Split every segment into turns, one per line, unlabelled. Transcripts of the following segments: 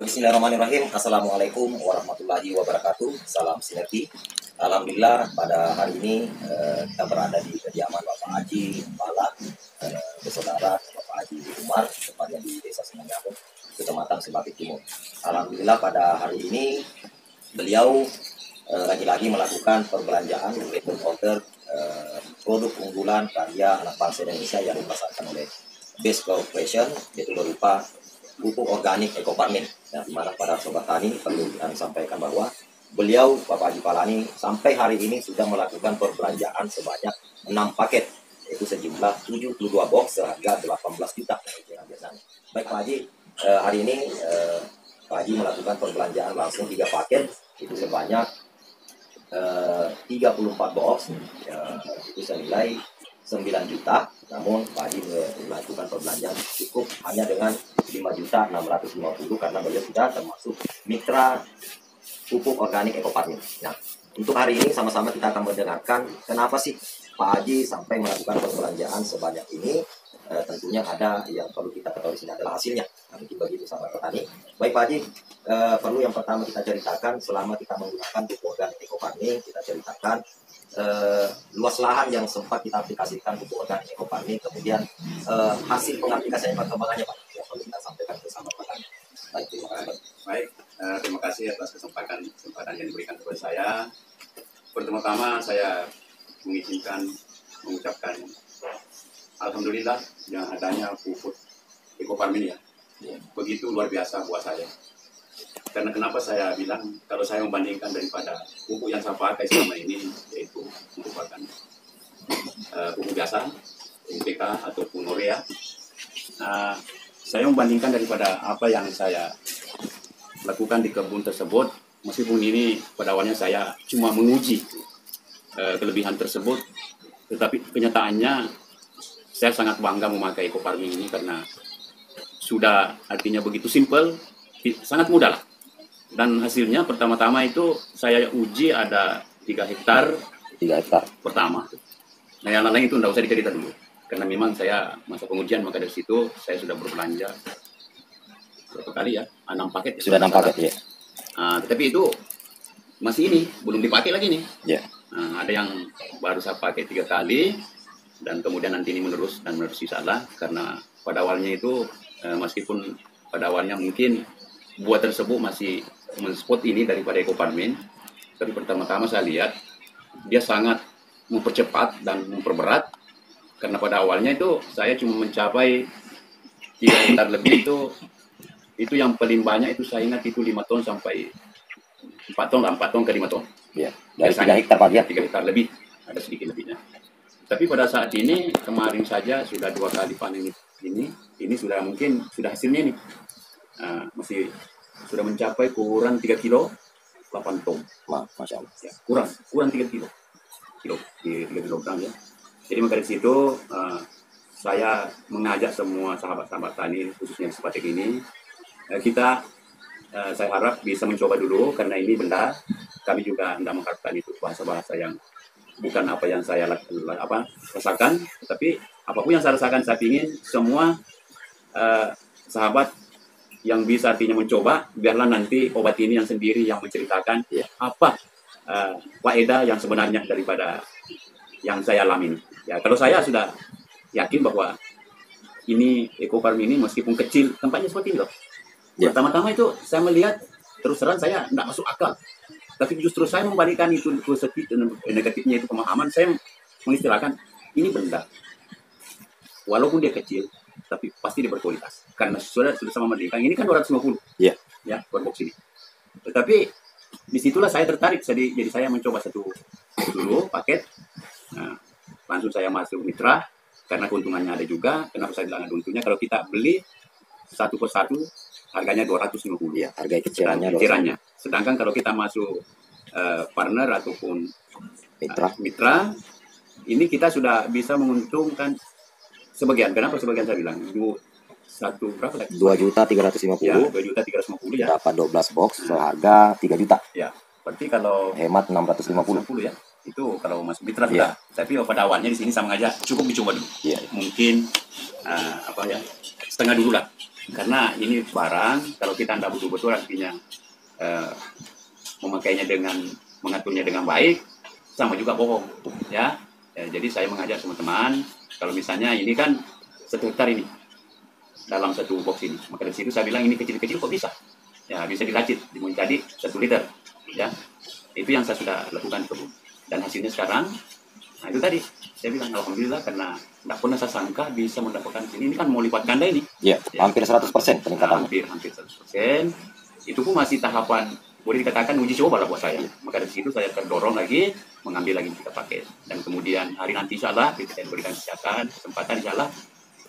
Bismillahirrahmanirrahim. Assalamualaikum warahmatullahi wabarakatuh. Salam sinergi. Alhamdulillah pada hari ini kita berada di kediaman Bapak Haji Bala bersaudara Bapak Haji Umar, tepatnya di Desa Semanyamun, Kecamatan Sebatik Timur. Alhamdulillah pada hari ini beliau lagi-lagi melakukan perbelanjaan return order produk unggulan karya anak bangsa Indonesia yang dipasarkan oleh Base Corporation, yaitu berupa pupuk organik ekofarming. Nah, di mana para sobat tani perlu kami sampaikan bahwa beliau Bapak Haji Palani sampai hari ini sudah melakukan perbelanjaan sebanyak 6 paket, yaitu sejumlah 72 box seharga 18 juta. Baik Pak Haji, hari ini Pak Haji melakukan perbelanjaan langsung 3 paket, itu sebanyak 34 box, itu senilai 9 juta. Namun Pak Haji melakukan perbelanjaan cukup hanya dengan 5.650.000 karena beliau sudah termasuk mitra pupuk organik ekofarming. Nah, untuk hari ini sama-sama kita akan mendengarkan kenapa sih Pak Haji sampai melakukan perbelanjaan sebanyak ini. Tentunya ada yang perlu kita ketahui sini adalah hasilnya. Nah, mungkin begitu sahabat petani. Baik Pak Haji, perlu yang pertama kita ceritakan selama kita menggunakan pupuk organik ekofarming, kita ceritakan luas lahan yang sempat kita aplikasikan pupuk organik ekofarming, kemudian hasil pengaplikasian perkembangannya Pak, yang perlu kita sampaikan ke sahabat petani. Baik, terima kasih.
Baik, terima kasih atas kesempatan yang diberikan kepada saya. Pertama-tama saya mengucapkan alhamdulillah yang adanya pupuk ekofarming ya. Begitu luar biasa buat saya. Karena kenapa saya bilang kalau saya membandingkan daripada pupuk yang saya pakai selama ini, yaitu merupakan pupuk biasa, NPK ataupun urea, saya membandingkan daripada apa yang saya lakukan di kebun tersebut. Meskipun ini pada awalnya saya cuma menguji kelebihan tersebut, tetapi kenyataannya saya sangat bangga memakai ekofarming ini karena sudah artinya begitu simple, sangat mudah lah. Dan hasilnya pertama-tama itu saya uji ada 3 hektar.
3 hektar
pertama. Nah yang lain itu tidak usah dicerita dulu. Karena memang saya masa pengujian, maka dari situ saya sudah berbelanja berapa kali ya? 6 paket.
Sudah 6 paket ya.
Tetapi itu masih ini, belum dipakai lagi nih.
Ya.
Ada yang baru saya pakai 3 kali. Dan kemudian nanti ini menerus salah. Karena pada awalnya itu, meskipun pada awalnya mungkin buat tersebut masih men-spot ini daripada ekofarming, tapi pertama-tama saya lihat dia sangat mempercepat dan memperberat, karena pada awalnya itu saya cuma mencapai 3 hektar lebih, itu yang paling banyak itu saya ingat itu 5 ton sampai 4 ton ke 5 ton.
Ya, dari 3 hektar Pak ya.
3 hektar lebih, ada sedikit lebihnya. Tapi pada saat ini, kemarin saja sudah 2 kali panen ini sudah mungkin sudah hasilnya nih. Masih sudah mencapai kurang 3 kilo 8 ton.
Masya Allah.
Ya, kurang 3 kilo di 3 kilogram ya. Jadi maka dari situ saya mengajak semua sahabat-sahabat tani khususnya yang seperti ini, saya harap bisa mencoba dulu, karena ini benda kami juga tidak mengharapkan itu bahasa-bahasa yang bukan apa yang saya rasakan, tetapi apapun yang saya rasakan, saya ingin semua sahabat yang bisa artinya mencoba, biarlah nanti obat ini yang sendiri yang menceritakan apa faedah yang sebenarnya daripada yang saya alami. Ya, kalau saya sudah yakin bahwa ini ekofarming ini meskipun kecil, tempatnya seperti ini loh. Pertama-tama itu saya melihat, terus terang saya tidak masuk akal. Tapi justru saya membalikkan itu positif dan negatifnya itu pemahaman. Saya mengistilahkan ini benda, walaupun dia kecil, tapi pasti dia berkualitas. Karena sudah sama membandingkan, ini kan 250 ya per box ini. Tetapi disitulah saya tertarik, jadi saya mencoba satu dulu paket. Nah, langsung saya masuk mitra, karena keuntungannya ada juga. Kenapa saya bilang ada untungnya? Kalau kita beli satu persatu, harganya 250
ya, harga kecilannya.
Sedangkan kalau kita masuk partner ataupun mitra, ini kita sudah bisa menguntungkan sebagian. Kenapa sebagian saya bilang? Berapa lagi?
2.350.000.
Ya, 2.350.000 ya.
Dapat 12 box seharga 3 juta.
Ya, berarti kalau
hemat 650
ya. Itu kalau masuk mitra sudah. Tapi pada awalnya di sini sama aja, cukup dicoba dulu. Mungkin setengah dulu lah. Karena ini barang kalau kita tidak betul-betul artinya memakainya dengan mengaturnya dengan baik, sama juga bohong, ya. Jadi saya mengajak teman-teman, kalau misalnya ini kan 1 hektar ini dalam 1 box ini, maka dari situ saya bilang ini kecil-kecil kok bisa, ya bisa diracik menjadi 1 liter, ya. Itu yang saya sudah lakukan kebun, dan hasilnya sekarang, nah itu tadi saya bilang alhamdulillah karena tidak pernah saya sangka bisa mendapatkan ini kan mau lipat ganda ini.
Ya,
Ya.
hampir 100% peningkatan.
Hampir 100%. Itu pun masih tahapan boleh dikatakan uji coba lah buat saya. Maka dari situ saya terdorong lagi mengambil lagi 3 paket. Dan kemudian hari nanti insya Allah kita berikan kesempatan insya Allah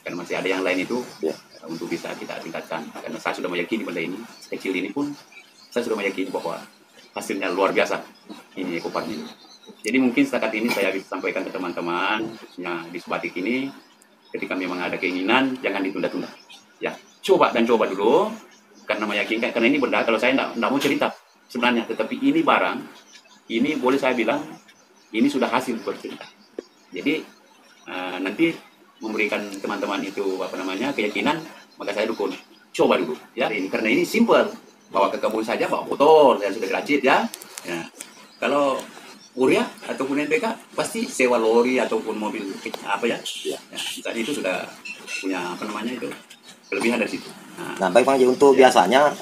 karena masih ada yang lain itu
Ya.
untuk bisa kita tingkatkan. Karena saya sudah meyakini benda ini kecil ini pun saya sudah meyakini bahwa hasilnya luar biasa ini ekopark ini. Jadi mungkin setakat ini saya bisa sampaikan ke teman-teman khususnya di Sebatik ini, ketika memang ada keinginan jangan ditunda-tunda. Ya, coba dulu karena meyakinkan, karena ini benda kalau saya tidak mau cerita sebenarnya, tetapi ini barang ini boleh saya bilang ini sudah hasil bercerita. Jadi nanti memberikan teman-teman itu keyakinan, maka saya dukung coba dulu ya ini, karena ini simple, bawa ke kebun saja, bawa motor yang sudah diracik ya. Kalau urea ataupun NPK pasti sewa lori ataupun mobil ya. Tadi itu sudah punya itu kelebihan dari situ.
Nah, baik Bang Haji, untuk biasanya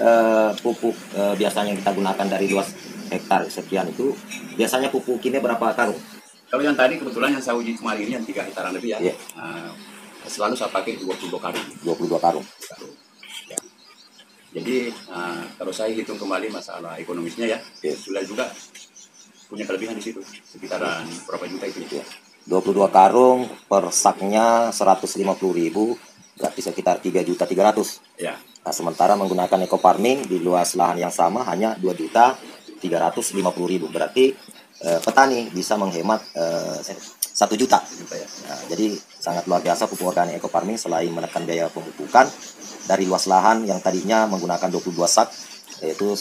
pupuk biasanya yang kita gunakan dari luas hektar sekian itu, biasanya pupuk ini berapa karung?
Kalau yang tadi kebetulan yang saya uji kemarin ini yang 3 hektaran lebih ya,
Yeah.
Selalu saya pakai 22 karung.
22 karung.
Ya. Jadi kalau saya hitung kembali masalah ekonomisnya ya, sudah juga punya kelebihan di situ, sekitaran berapa juta itu ya.
22 karung per saknya 150.000, berarti sekitar 3.300.000.
Ya.
Nah, sementara menggunakan eco farming di luas lahan yang sama hanya 2.350.000, berarti petani bisa menghemat 1 juta. Nah, jadi sangat luar biasa pupuk organik eco farming. Selain menekan biaya pemupukan dari luas lahan yang tadinya menggunakan 22 sak, yaitu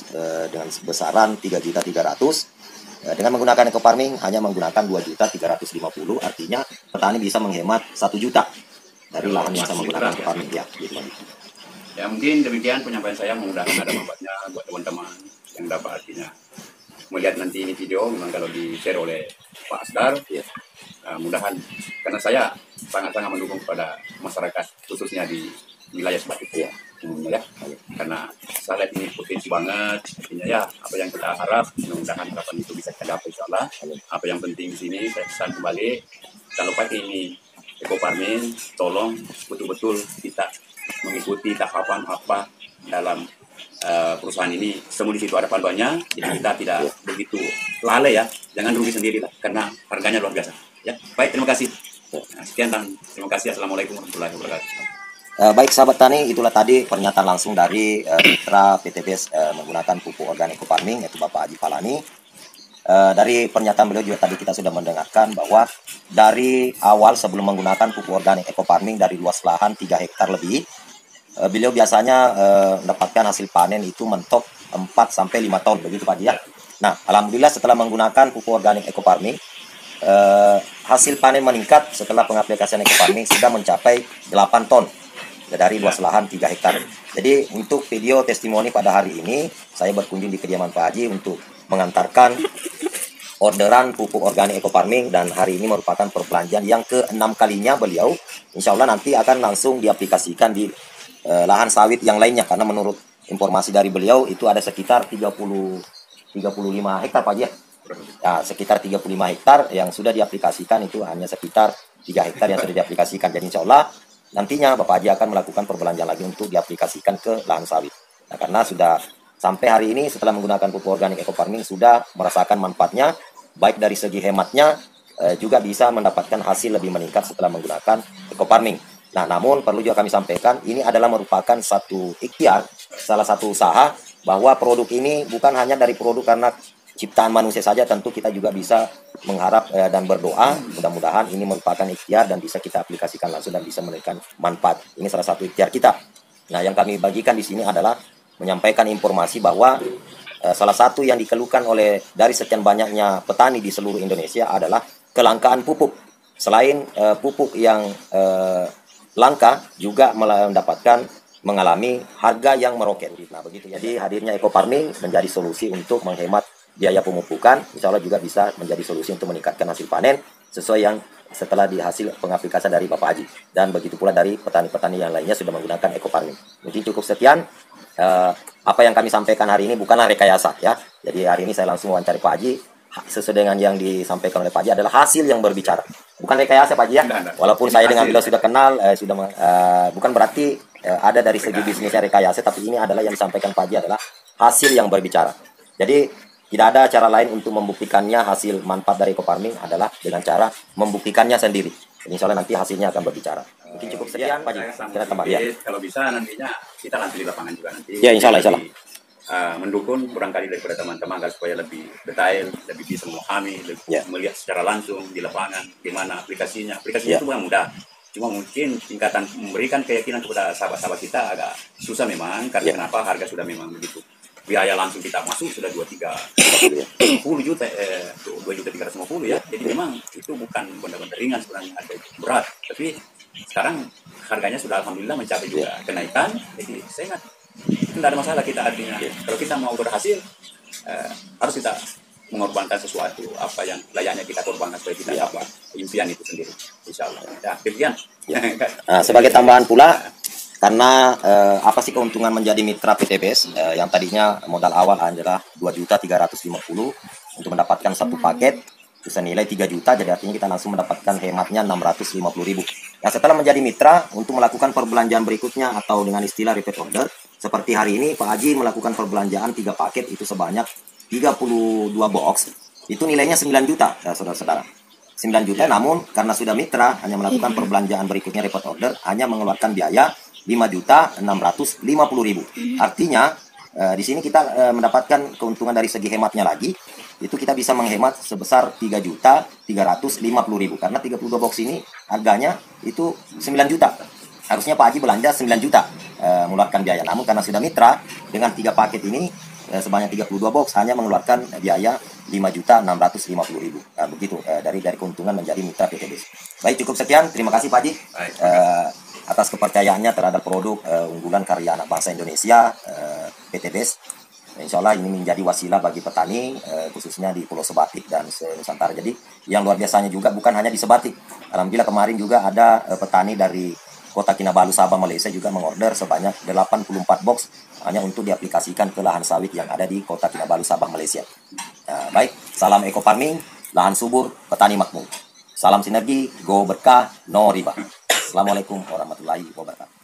dengan besaran 3.300.000, dengan menggunakan eco farming hanya menggunakan 2.350.000, artinya petani bisa menghemat 1 juta dari lahan yang sama menggunakan eco farming ya. Gitu.
Ya mungkin demikian penyampaian saya, mudah-mudahan ada manfaatnya buat teman-teman yang dapat artinya melihat nanti ini video, memang kalau di-share oleh Pak Asdar, mudahan, karena saya sangat-sangat mendukung kepada masyarakat khususnya di wilayah Sebatik ya, umumnya ya, karena saya lihat ini potensi banget, artinya ya apa yang kita harap, mudah-mudahan harapan itu bisa kita dapat insya Allah. Apa yang penting di sini saya pesan kembali, kalau pakai ini eco farming, tolong betul-betul kita mengikuti tahapan apa dalam perusahaan ini. Semua di situ ada panduannya, jadi kita tidak begitu lalai ya, jangan rugi sendiri lah, karena harganya luar biasa. Ya, baik, terima kasih. Nah, sekian dan terima kasih. Assalamualaikum warahmatullahi wabarakatuh.
Baik sahabat tani, itulah tadi pernyataan langsung dari mitra PTBS menggunakan pupuk organik eco farming, yaitu Bapak Haji Palani. Dari pernyataan beliau juga tadi kita sudah mendengarkan bahwa dari awal sebelum menggunakan pupuk organik eco farming dari luas lahan 3 hektar lebih, beliau biasanya mendapatkan hasil panen itu mentok 4-5 ton, begitu Pak Haji ya. Nah, alhamdulillah setelah menggunakan pupuk organik eco farming, hasil panen meningkat setelah pengaplikasian eco farming sudah mencapai 8 ton dari luas lahan 3 hektar. Jadi untuk video testimoni pada hari ini, saya berkunjung di kediaman Pak Haji untuk mengantarkan orderan pupuk organik eco farming, dan hari ini merupakan perbelanjaan yang ke-6 kalinya beliau. Insya Allah nanti akan langsung diaplikasikan di lahan sawit yang lainnya, karena menurut informasi dari beliau itu ada sekitar 35 hektar Pak Haji ya. Ya, sekitar 35 hektar yang sudah diaplikasikan, itu hanya sekitar 3 hektar yang sudah diaplikasikan. Jadi insya Allah nantinya Bapak Haji akan melakukan perbelanjaan lagi untuk diaplikasikan ke lahan sawit. Nah, karena sudah sampai hari ini setelah menggunakan pupuk organik eco farming sudah merasakan manfaatnya, baik dari segi hematnya, juga bisa mendapatkan hasil lebih meningkat setelah menggunakan eco farming. Nah, namun perlu juga kami sampaikan, ini adalah merupakan satu ikhtiar, salah satu usaha, bahwa produk ini bukan hanya dari produk karena ciptaan manusia saja, tentu kita juga bisa mengharap dan berdoa mudah-mudahan ini merupakan ikhtiar dan bisa kita aplikasikan langsung dan bisa memberikan manfaat. Ini salah satu ikhtiar kita. Nah, yang kami bagikan di sini adalah menyampaikan informasi bahwa salah satu yang dikeluhkan oleh dari sekian banyaknya petani di seluruh Indonesia adalah kelangkaan pupuk. Selain pupuk yang langka, juga mendapatkan mengalami harga yang meroket. Nah begitu. Jadi hadirnya eco farming menjadi solusi untuk menghemat biaya pemupukan. Insya Allah juga bisa menjadi solusi untuk meningkatkan hasil panen sesuai yang setelah di hasil pengaplikasian dari Bapak Haji. Dan begitu pula dari petani-petani yang lainnya sudah menggunakan eco farming. Mungkin cukup sekian. Apa yang kami sampaikan hari ini bukanlah rekayasa ya. Jadi hari ini saya langsung wawancari Pak Haji. Sesuai dengan yang disampaikan oleh Pak Haji adalah hasil yang berbicara, bukan rekayasa Pak Haji ya. Walaupun saya dengan beliau sudah kenal, bukan berarti ada dari segi bisnisnya rekayasa, tapi ini adalah yang disampaikan Pak Haji adalah hasil yang berbicara. Jadi tidak ada cara lain untuk membuktikannya hasil manfaat dari eco farming adalah dengan cara membuktikannya sendiri. Jadi insya Allah nanti hasilnya akan berbicara. Mungkin cukup sekian Pak Haji. Kita tambah ya.
Kalau bisa nantinya kita nanti di lapangan juga nanti.
Ya insya Allah.
Mendukung barangkali daripada teman-teman agar supaya lebih detail, lebih bisa memahami, melihat secara langsung di lapangan gimana aplikasinya. Aplikasinya itu mudah. Cuma mungkin tingkatan memberikan keyakinan kepada sahabat-sahabat kita agak susah memang karena kenapa harga sudah memang begitu. Biaya langsung kita masuk sudah 2,350 juta, 2.350 ya. Jadi memang itu bukan benar-benar ringan sebenarnya, ada berat. Tapi sekarang harganya sudah alhamdulillah mencapai juga kenaikan. Jadi saya ingat itu tidak ada masalah kita artinya. Kalau kita mau berhasil, harus kita mengorbankan sesuatu apa yang layaknya kita korbankan supaya kita dapat impian itu sendiri. Insya Allah. Ya, demikian.
Nah, sebagai tambahan pula, karena apa sih keuntungan menjadi mitra PTBS yang tadinya modal awal adalah 2.350.000 untuk mendapatkan satu paket senilai 3 juta, jadi artinya kita langsung mendapatkan hematnya 650.000. Nah, setelah menjadi mitra untuk melakukan perbelanjaan berikutnya atau dengan istilah repeat order, seperti hari ini Pak Haji melakukan perbelanjaan 3 paket itu sebanyak 32 box, itu nilainya 9 juta, saudara-saudara. 9 juta, namun karena sudah mitra hanya melakukan perbelanjaan berikutnya repeat order hanya mengeluarkan biaya 5.650.000. Artinya di sini kita mendapatkan keuntungan dari segi hematnya lagi, itu kita bisa menghemat sebesar 3.350.000 karena 32 box ini harganya itu 9 juta. Harusnya Pak Haji belanja 9 juta mengeluarkan biaya, namun karena sudah mitra dengan 3 paket ini sebanyak 32 box hanya mengeluarkan biaya 5.650.000. Nah, begitu dari keuntungan menjadi mitra PTBS. Baik, cukup sekian. Terima kasih Pak Haji atas kepercayaannya terhadap produk unggulan karya anak bangsa Indonesia PTBS. Insya Allah ini menjadi wasilah bagi petani khususnya di Pulau Sebatik dan Nusantara. Jadi yang luar biasanya juga bukan hanya di Sebatik. Alhamdulillah kemarin juga ada petani dari Kota Kinabalu, Sabah, Malaysia juga mengorder sebanyak 84 box hanya untuk diaplikasikan ke lahan sawit yang ada di Kota Kinabalu, Sabah, Malaysia. Baik, salam eco farming, lahan subur, petani makmur. Salam sinergi, go berkah, no riba. Assalamualaikum warahmatullahi wabarakatuh.